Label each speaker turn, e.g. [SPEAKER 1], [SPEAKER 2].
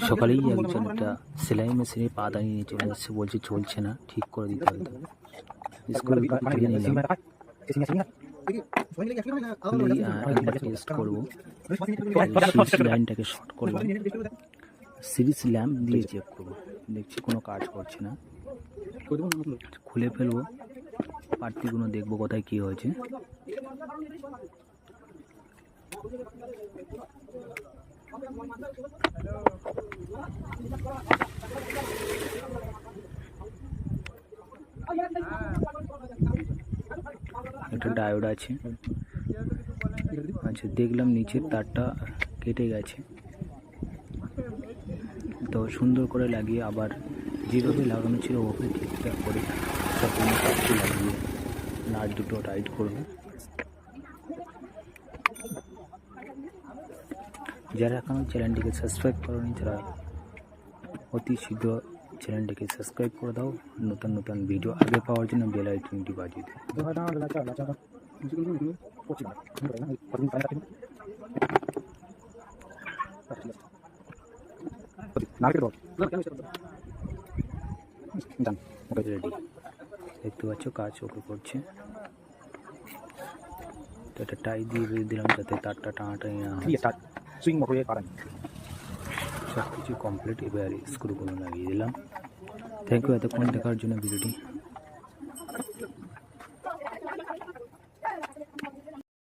[SPEAKER 1] সকালেই একজন একটা সেলাই মেশিনে পা দাঁড়িয়ে নিয়ে চলে এসেছে, বলছে চলছে না, ঠিক করে দিতে হবে। তো স্কুল থেকে নিলাম, টেস্ট করবো। সিরিজ লাইনটাকে শর্ট করলাম, সিরিজ ল্যাম্প দিয়ে চেক করবো। দেখছি কোনো কাজ করছে না, খুলে ফেলবো, পার্টিগুলো দেখবো কোথায় কি হয়েছে। একটা ডায়োড আছে, আচ্ছা দেখলাম নিচের তারটা কেটে গেছে, তো সুন্দর করে লাগিয়ে আবার যেভাবে লাগানো ছিল ওভাবে ঠিকঠাক করে সম্পূর্ণ কাজটি লাগিয়ে নাট দুটো টাইট করব। যারা এখনও চ্যানেলটিকে সাবস্ক্রাইব করেনি তারা অতি শীঘ্র চ্যানেলটিকে সাবস্ক্রাইব করে দাও, নতুন নতুন ভিডিও আগে পাওয়ার জন্য বেল আইকনটি বাজিয়ে দিও। রেডি, দেখতে পাচ্ছ কাজ ওকে করছে। তো এটা টাই দিয়ে বেঁধে দিলাম যাতে তারটা টানাটানি না হয়। সব কিছু কমপ্লিট, এবার স্ক্রুগুলো লাগিয়ে দিলাম। থ্যাংক ইউ এতক্ষণ দেখার জন্য ভিডিওটি।